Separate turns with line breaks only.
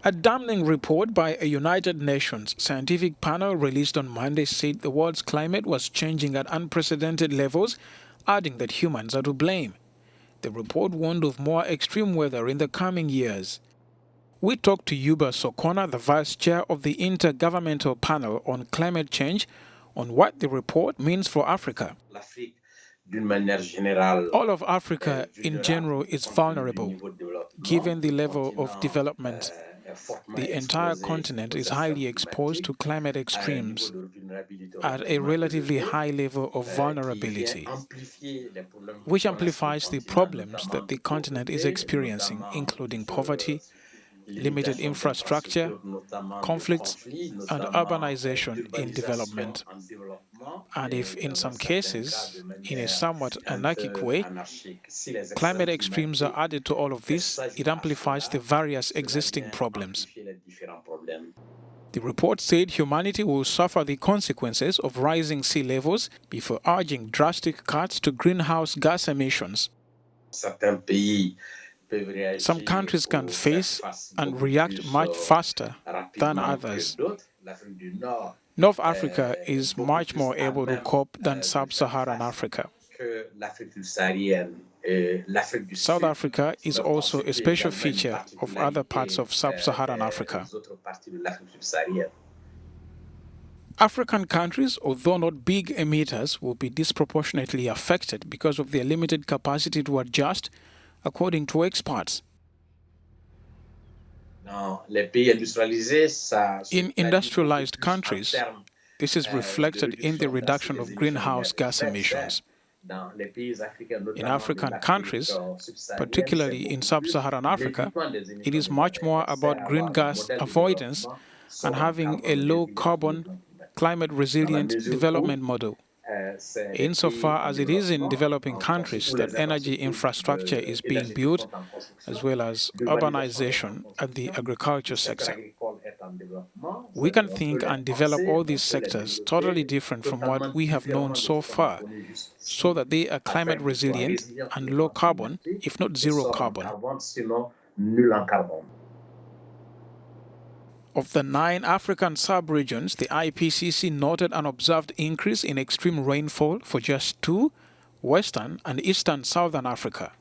A damning report by a United Nations scientific panel released on Monday said the world's climate was changing at unprecedented levels, adding that humans are to blame. The report warned of more extreme weather in the coming years. We talked to Yuba Sokona, the vice chair of the Intergovernmental Panel on Climate Change, on what the report means for Africa. All of Africa in general is vulnerable, given the level of development. The entire continent is highly exposed to climate extremes at a relatively high level of vulnerability, which amplifies the problems that the continent is experiencing, including poverty, limited infrastructure, conflicts, and urbanization in development. And if, in some cases, in a somewhat anarchic way, climate extremes are added to all of this, it amplifies the various existing problems. The report said humanity will suffer the consequences of rising sea levels before urging drastic cuts to greenhouse gas emissions. Some countries can face and react much faster than others. North Africa is much more able to cope than Sub-Saharan Africa. South Africa is also a special feature of other parts of Sub-Saharan Africa. African countries, although not big emitters, will be disproportionately affected because of their limited capacity to adjust, according to experts. In industrialized countries, this is reflected in the reduction of greenhouse gas emissions. In African countries, particularly in Sub-Saharan Africa, it is much more about green gas avoidance and having a low-carbon, climate-resilient development model. Insofar as it is in developing countries that energy infrastructure is being built, as well as urbanization and the agriculture sector. We can think and develop all these sectors totally different from what we have known so far, so that they are climate resilient and low carbon, if not zero carbon. Of the 9 African sub-regions, the IPCC noted an observed increase in extreme rainfall for just 2, Western and Eastern Southern Africa.